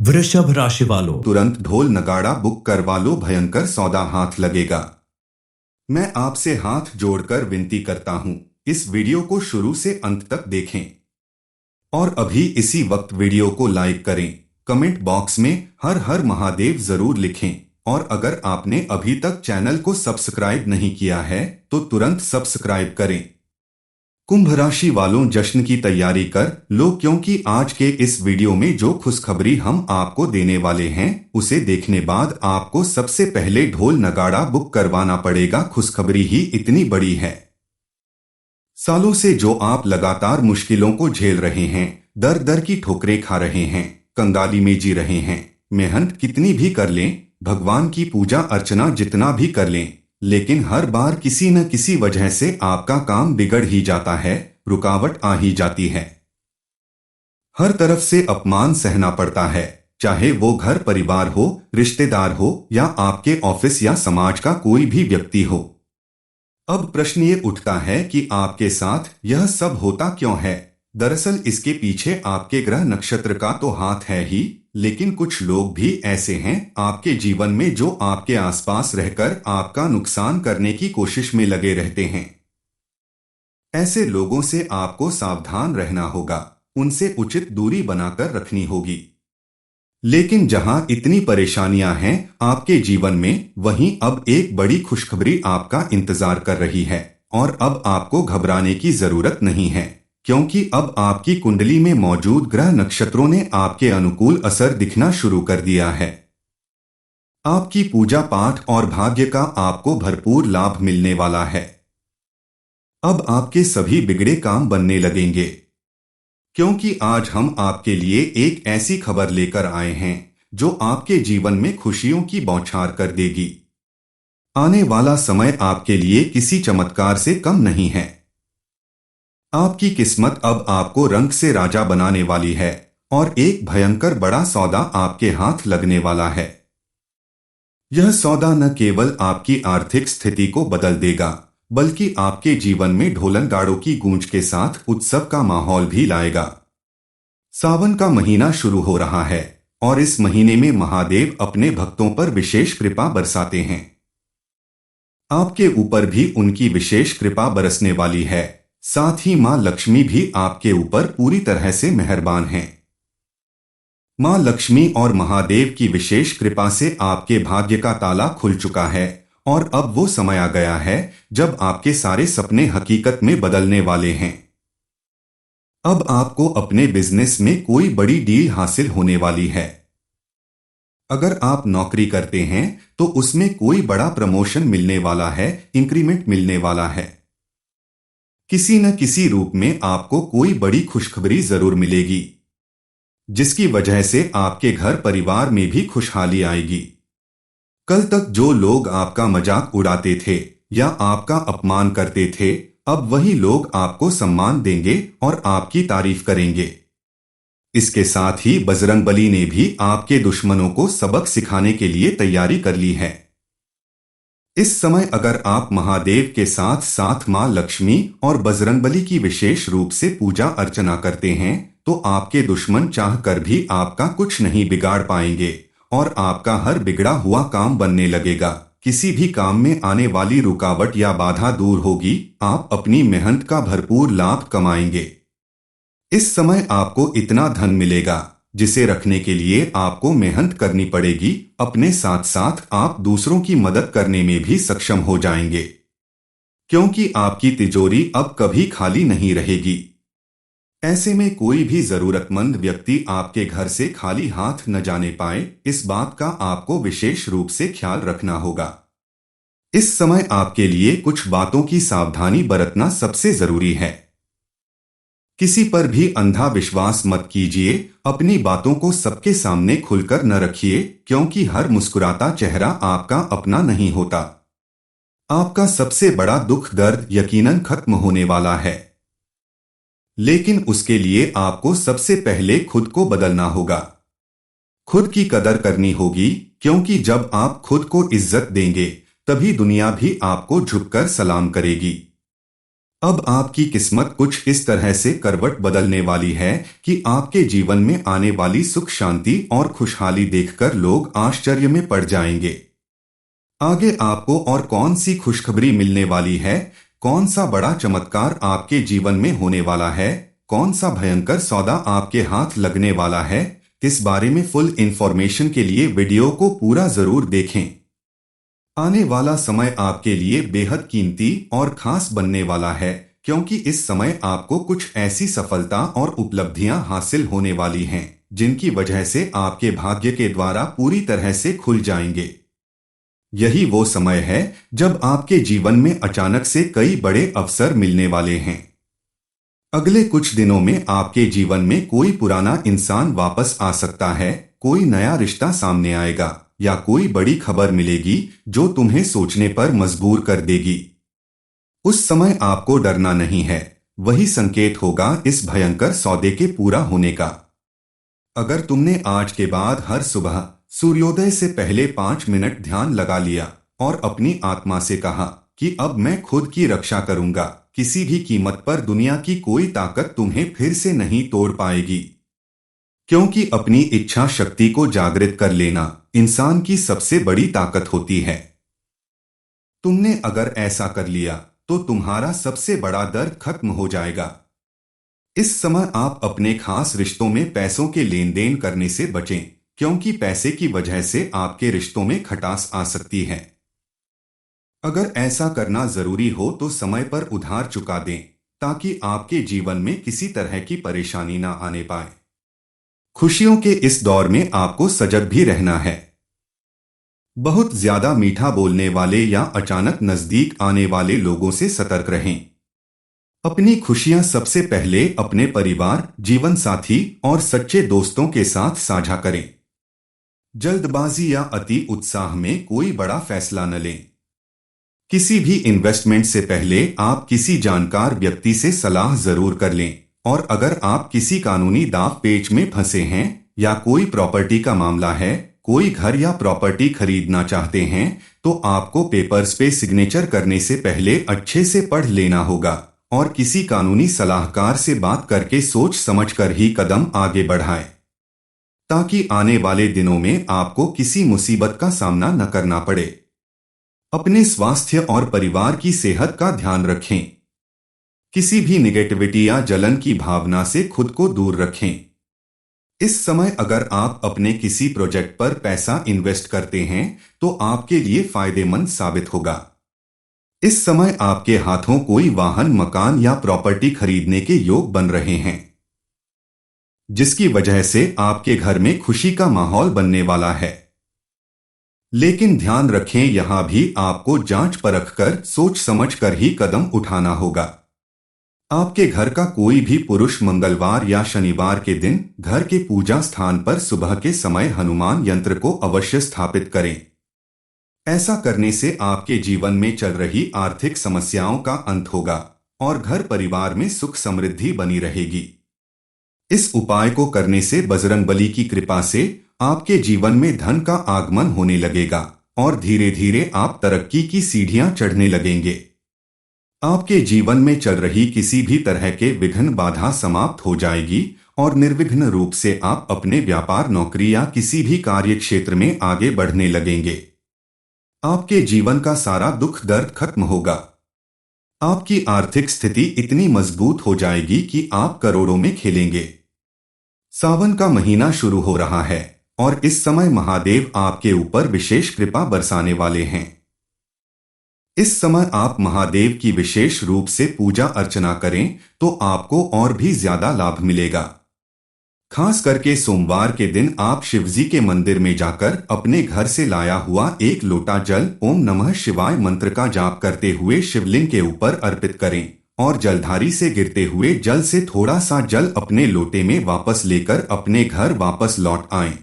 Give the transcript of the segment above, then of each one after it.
वृषभ राशि वालों, तुरंत ढोल नगाड़ा बुक करवा लो, भयंकर सौदा हाथ लगेगा। मैं आपसे हाथ जोड़कर विनती करता हूं, इस वीडियो को शुरू से अंत तक देखें और अभी इसी वक्त वीडियो को लाइक करें। कमेंट बॉक्स में हर हर महादेव जरूर लिखें और अगर आपने अभी तक चैनल को सब्सक्राइब नहीं किया है तो तुरंत सब्सक्राइब करें। कुंभ राशि वालों, जश्न की तैयारी कर लो, क्योंकि आज के इस वीडियो में जो खुशखबरी हम आपको देने वाले हैं उसे देखने बाद आपको सबसे पहले ढोल नगाड़ा बुक करवाना पड़ेगा। खुशखबरी ही इतनी बड़ी है। सालों से जो आप लगातार मुश्किलों को झेल रहे हैं, दर दर की ठोकरें खा रहे हैं, कंगाली में जी रहे हैं, मेहनत कितनी भी कर लें, भगवान की पूजा अर्चना जितना भी कर लें, लेकिन हर बार किसी न किसी वजह से आपका काम बिगड़ ही जाता है, रुकावट आ ही जाती है। हर तरफ से अपमान सहना पड़ता है, चाहे वो घर परिवार हो, रिश्तेदार हो या आपके ऑफिस या समाज का कोई भी व्यक्ति हो। अब प्रश्न ये उठता है कि आपके साथ यह सब होता क्यों है। दरअसल इसके पीछे आपके ग्रह नक्षत्र का तो हाथ है ही, लेकिन कुछ लोग भी ऐसे हैं आपके जीवन में जो आपके आसपास रहकर आपका नुकसान करने की कोशिश में लगे रहते हैं। ऐसे लोगों से आपको सावधान रहना होगा, उनसे उचित दूरी बनाकर रखनी होगी। लेकिन जहां इतनी परेशानियां हैं आपके जीवन में, वहीं अब एक बड़ी खुशखबरी आपका इंतजार कर रही है और अब आपको घबराने की जरूरत नहीं है, क्योंकि अब आपकी कुंडली में मौजूद ग्रह नक्षत्रों ने आपके अनुकूल असर दिखना शुरू कर दिया है। आपकी पूजा पाठ और भाग्य का आपको भरपूर लाभ मिलने वाला है। अब आपके सभी बिगड़े काम बनने लगेंगे, क्योंकि आज हम आपके लिए एक ऐसी खबर लेकर आए हैं जो आपके जीवन में खुशियों की बौछार कर देगी। आने वाला समय आपके लिए किसी चमत्कार से कम नहीं है। आपकी किस्मत अब आपको रंग से राजा बनाने वाली है और एक भयंकर बड़ा सौदा आपके हाथ लगने वाला है। यह सौदा न केवल आपकी आर्थिक स्थिति को बदल देगा, बल्कि आपके जीवन में ढोलन गाड़ों की गूंज के साथ उत्सव का माहौल भी लाएगा। सावन का महीना शुरू हो रहा है और इस महीने में महादेव अपने भक्तों पर विशेष कृपा बरसाते हैं। आपके ऊपर भी उनकी विशेष कृपा बरसने वाली है। साथ ही मां लक्ष्मी भी आपके ऊपर पूरी तरह से मेहरबान हैं। मां लक्ष्मी और महादेव की विशेष कृपा से आपके भाग्य का ताला खुल चुका है और अब वो समय आ गया है जब आपके सारे सपने हकीकत में बदलने वाले हैं। अब आपको अपने बिजनेस में कोई बड़ी डील हासिल होने वाली है। अगर आप नौकरी करते हैं तो उसमें कोई बड़ा प्रमोशन मिलने वाला है, इंक्रीमेंट मिलने वाला है। किसी न किसी रूप में आपको कोई बड़ी खुशखबरी जरूर मिलेगी, जिसकी वजह से आपके घर परिवार में भी खुशहाली आएगी। कल तक जो लोग आपका मजाक उड़ाते थे या आपका अपमान करते थे, अब वही लोग आपको सम्मान देंगे और आपकी तारीफ करेंगे। इसके साथ ही बजरंगबली ने भी आपके दुश्मनों को सबक सिखाने के लिए तैयारी कर ली है। इस समय अगर आप महादेव के साथ साथ मां लक्ष्मी और बजरंगबली की विशेष रूप से पूजा अर्चना करते हैं तो आपके दुश्मन चाहकर भी आपका कुछ नहीं बिगाड़ पाएंगे और आपका हर बिगड़ा हुआ काम बनने लगेगा। किसी भी काम में आने वाली रुकावट या बाधा दूर होगी, आप अपनी मेहनत का भरपूर लाभ कमाएंगे। इस समय आपको इतना धन मिलेगा जिसे रखने के लिए आपको मेहनत करनी पड़ेगी। अपने साथ साथ आप दूसरों की मदद करने में भी सक्षम हो जाएंगे, क्योंकि आपकी तिजोरी अब कभी खाली नहीं रहेगी। ऐसे में कोई भी जरूरतमंद व्यक्ति आपके घर से खाली हाथ न जाने पाए, इस बात का आपको विशेष रूप से ख्याल रखना होगा। इस समय आपके लिए कुछ बातों की सावधानी बरतना सबसे जरूरी है। किसी पर भी अंधा विश्वास मत कीजिए, अपनी बातों को सबके सामने खुलकर न रखिए, क्योंकि हर मुस्कुराता चेहरा आपका अपना नहीं होता। आपका सबसे बड़ा दुख दर्द यकीनन खत्म होने वाला है, लेकिन उसके लिए आपको सबसे पहले खुद को बदलना होगा। खुद की कदर करनी होगी, क्योंकि जब आप खुद को इज्जत देंगे तभी दुनिया भी आपको झुककर सलाम करेगी। अब आपकी किस्मत कुछ इस तरह से करवट बदलने वाली है कि आपके जीवन में आने वाली सुख शांति और खुशहाली देखकर लोग आश्चर्य में पड़ जाएंगे। आगे आपको और कौन सी खुशखबरी मिलने वाली है, कौन सा बड़ा चमत्कार आपके जीवन में होने वाला है, कौन सा भयंकर सौदा आपके हाथ लगने वाला है, इस बारे में फुल इंफॉर्मेशन के लिए वीडियो को पूरा जरूर देखें। आने वाला समय आपके लिए बेहद कीमती और खास बनने वाला है, क्योंकि इस समय आपको कुछ ऐसी सफलता और उपलब्धियां हासिल होने वाली हैं जिनकी वजह से आपके भाग्य के द्वारा पूरी तरह से खुल जाएंगे। यही वो समय है जब आपके जीवन में अचानक से कई बड़े अवसर मिलने वाले हैं। अगले कुछ दिनों में आपके जीवन में कोई पुराना इंसान वापस आ सकता है, कोई नया रिश्ता सामने आएगा या कोई बड़ी खबर मिलेगी जो तुम्हें सोचने पर मजबूर कर देगी। उस समय आपको डरना नहीं है, वही संकेत होगा इस भयंकर सौदे के पूरा होने का। अगर तुमने आज के बाद हर सुबह सूर्योदय से पहले 5 मिनट ध्यान लगा लिया और अपनी आत्मा से कहा कि अब मैं खुद की रक्षा करूंगा, किसी भी कीमत पर दुनिया की कोई ताकत तुम्हें फिर से नहीं तोड़ पाएगी, क्योंकि अपनी इच्छा शक्ति को जागृत कर लेना इंसान की सबसे बड़ी ताकत होती है। तुमने अगर ऐसा कर लिया तो तुम्हारा सबसे बड़ा दर्द खत्म हो जाएगा। इस समय आप अपने खास रिश्तों में पैसों के लेन देन करने से बचें, क्योंकि पैसे की वजह से आपके रिश्तों में खटास आ सकती है। अगर ऐसा करना जरूरी हो तो समय पर उधार चुका दें, ताकि आपके जीवन में किसी तरह की परेशानी ना आने पाए। खुशियों के इस दौर में आपको सजग भी रहना है। बहुत ज्यादा मीठा बोलने वाले या अचानक नजदीक आने वाले लोगों से सतर्क रहें। अपनी खुशियां सबसे पहले अपने परिवार, जीवन साथी और सच्चे दोस्तों के साथ साझा करें। जल्दबाजी या अति उत्साह में कोई बड़ा फैसला न लें। किसी भी इन्वेस्टमेंट से पहले आप किसी जानकार व्यक्ति से सलाह जरूर कर लें, और अगर आप किसी कानूनी दांव पेच में फंसे हैं या कोई प्रॉपर्टी का मामला है, कोई घर या प्रॉपर्टी खरीदना चाहते हैं, तो आपको पेपर्स पे सिग्नेचर करने से पहले अच्छे से पढ़ लेना होगा और किसी कानूनी सलाहकार से बात करके सोच समझकर ही कदम आगे बढ़ाएं, ताकि आने वाले दिनों में आपको किसी मुसीबत का सामना न करना पड़े। अपने स्वास्थ्य और परिवार की सेहत का ध्यान रखें। किसी भी निगेटिविटी या जलन की भावना से खुद को दूर रखें। इस समय अगर आप अपने किसी प्रोजेक्ट पर पैसा इन्वेस्ट करते हैं तो आपके लिए फायदेमंद साबित होगा। इस समय आपके हाथों कोई वाहन, मकान या प्रॉपर्टी खरीदने के योग बन रहे हैं, जिसकी वजह से आपके घर में खुशी का माहौल बनने वाला है। लेकिन ध्यान रखें, यहां भी आपको जांच परख कर सोच समझ कर ही कदम उठाना होगा। आपके घर का कोई भी पुरुष मंगलवार या शनिवार के दिन घर के पूजा स्थान पर सुबह के समय हनुमान यंत्र को अवश्य स्थापित करें। ऐसा करने से आपके जीवन में चल रही आर्थिक समस्याओं का अंत होगा और घर परिवार में सुख समृद्धि बनी रहेगी। इस उपाय को करने से बजरंगबली की कृपा से आपके जीवन में धन का आगमन होने लगेगा और धीरे धीरे आप तरक्की की सीढ़ियां चढ़ने लगेंगे। आपके जीवन में चल रही किसी भी तरह के विघ्न बाधा समाप्त हो जाएगी और निर्विघ्न रूप से आप अपने व्यापार, नौकरी या किसी भी कार्य क्षेत्र में आगे बढ़ने लगेंगे। आपके जीवन का सारा दुख दर्द खत्म होगा। आपकी आर्थिक स्थिति इतनी मजबूत हो जाएगी कि आप करोड़ों में खेलेंगे। सावन का महीना शुरू हो रहा है और इस समय महादेव आपके ऊपर विशेष कृपा बरसाने वाले हैं। इस समय आप महादेव की विशेष रूप से पूजा अर्चना करें तो आपको और भी ज्यादा लाभ मिलेगा। खास करके सोमवार के दिन आप शिवजी के मंदिर में जाकर अपने घर से लाया हुआ 1 लोटा जल ओम नमः शिवाय मंत्र का जाप करते हुए शिवलिंग के ऊपर अर्पित करें और जलधारी से गिरते हुए जल से थोड़ा सा जल अपने लोटे में वापस लेकर अपने घर वापस लौट आएं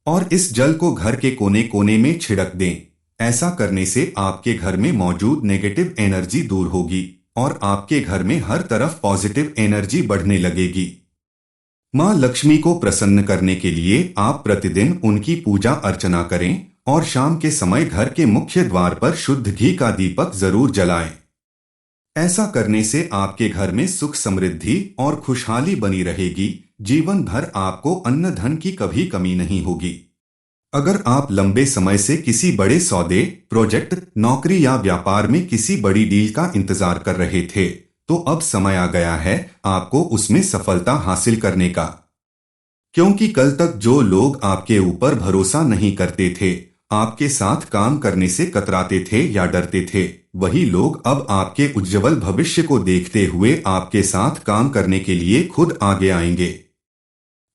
और इस जल को घर के कोने कोने में छिड़क दें। ऐसा करने से आपके घर में मौजूद नेगेटिव एनर्जी दूर होगी और आपके घर में हर तरफ पॉजिटिव एनर्जी बढ़ने लगेगी। मां लक्ष्मी को प्रसन्न करने के लिए आप प्रतिदिन उनकी पूजा अर्चना करें और शाम के समय घर के मुख्य द्वार पर शुद्ध घी का दीपक जरूर जलाएं। ऐसा करने से आपके घर में सुख समृद्धि और खुशहाली बनी रहेगी। जीवन भर आपको अन्न धन की कभी कमी नहीं होगी। अगर आप लंबे समय से किसी बड़े सौदे, प्रोजेक्ट, नौकरी या व्यापार में किसी बड़ी डील का इंतजार कर रहे थे, तो अब समय आ गया है आपको उसमें सफलता हासिल करने का। क्योंकि कल तक जो लोग आपके ऊपर भरोसा नहीं करते थे, आपके साथ काम करने से कतराते थे या डरते थे, वही लोग अब आपके उज्जवल भविष्य को देखते हुए आपके साथ काम करने के लिए खुद आगे आएंगे।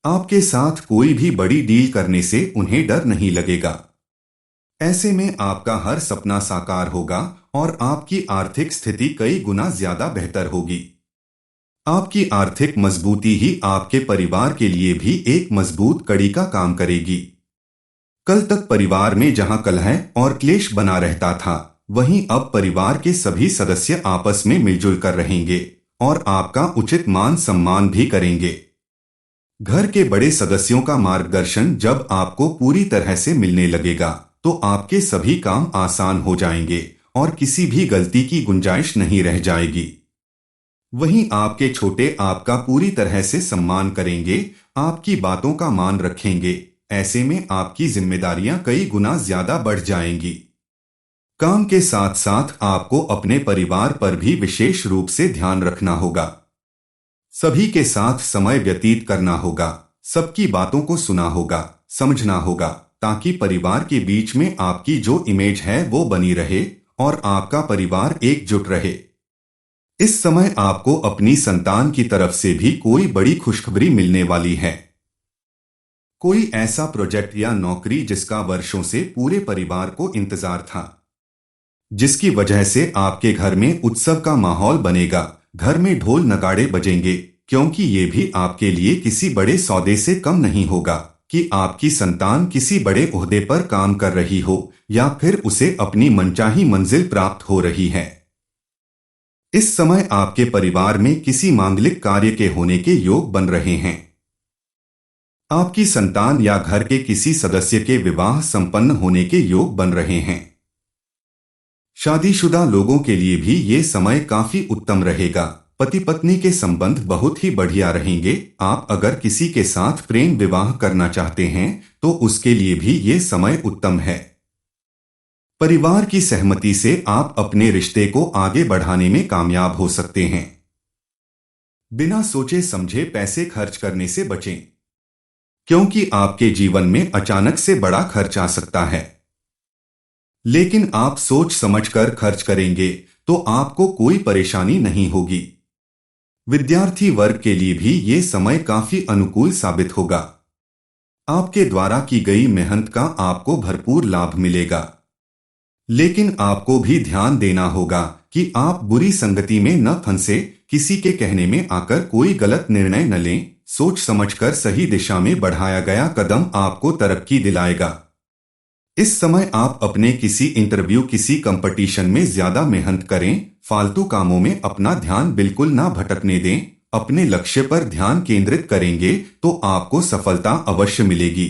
आपके साथ कोई भी बड़ी डील करने से उन्हें डर नहीं लगेगा। ऐसे में आपका हर सपना साकार होगा और आपकी आर्थिक स्थिति कई गुना ज्यादा बेहतर होगी। आपकी आर्थिक मजबूती ही आपके परिवार के लिए भी एक मजबूत कड़ी का काम करेगी। कल तक परिवार में जहां कलह और क्लेश बना रहता था, वहीं अब परिवार के सभी सदस्य आपस में मिलजुल कर रहेंगे और आपका उचित मान सम्मान भी करेंगे। घर के बड़े सदस्यों का मार्गदर्शन जब आपको पूरी तरह से मिलने लगेगा, तो आपके सभी काम आसान हो जाएंगे और किसी भी गलती की गुंजाइश नहीं रह जाएगी। वहीं आपके छोटे आपका पूरी तरह से सम्मान करेंगे, आपकी बातों का मान रखेंगे। ऐसे में आपकी जिम्मेदारियां कई गुना ज्यादा बढ़ जाएंगी। काम के साथ साथ आपको अपने परिवार पर भी विशेष रूप से ध्यान रखना होगा। सभी के साथ समय व्यतीत करना होगा, सबकी बातों को सुना होगा, समझना होगा, ताकि परिवार के बीच में आपकी जो इमेज है वो बनी रहे और आपका परिवार एकजुट रहे। इस समय आपको अपनी संतान की तरफ से भी कोई बड़ी खुशखबरी मिलने वाली है। कोई ऐसा प्रोजेक्ट या नौकरी जिसका वर्षों से पूरे परिवार को इंतजार था, जिसकी वजह से आपके घर में उत्सव का माहौल बनेगा। घर में ढोल नगाड़े बजेंगे, क्योंकि ये भी आपके लिए किसी बड़े सौदे से कम नहीं होगा कि आपकी संतान किसी बड़े ओहदे पर काम कर रही हो या फिर उसे अपनी मनचाही मंजिल प्राप्त हो रही है। इस समय आपके परिवार में किसी मांगलिक कार्य के होने के योग बन रहे हैं। आपकी संतान या घर के किसी सदस्य के विवाह संपन्न होने के योग बन रहे हैं। शादीशुदा लोगों के लिए भी ये समय काफी उत्तम रहेगा। पति पत्नी के संबंध बहुत ही बढ़िया रहेंगे। आप अगर किसी के साथ प्रेम विवाह करना चाहते हैं तो उसके लिए भी ये समय उत्तम है। परिवार की सहमति से आप अपने रिश्ते को आगे बढ़ाने में कामयाब हो सकते हैं। बिना सोचे समझे पैसे खर्च करने से बचें, क्योंकि आपके जीवन में अचानक से बड़ा खर्च आ सकता है। लेकिन आप सोच समझकर खर्च करेंगे तो आपको कोई परेशानी नहीं होगी। विद्यार्थी वर्ग के लिए भी ये समय काफी अनुकूल साबित होगा। आपके द्वारा की गई मेहनत का आपको भरपूर लाभ मिलेगा। लेकिन आपको भी ध्यान देना होगा कि आप बुरी संगति में न फंसे, किसी के कहने में आकर कोई गलत निर्णय न लें। सोच समझकर सही दिशा में बढ़ाया गया कदम आपको तरक्की दिलाएगा। इस समय आप अपने किसी इंटरव्यू, किसी कंपटीशन में ज्यादा मेहनत करें। फालतू कामों में अपना ध्यान बिल्कुल ना भटकने दें। अपने लक्ष्य पर ध्यान केंद्रित करेंगे तो आपको सफलता अवश्य मिलेगी।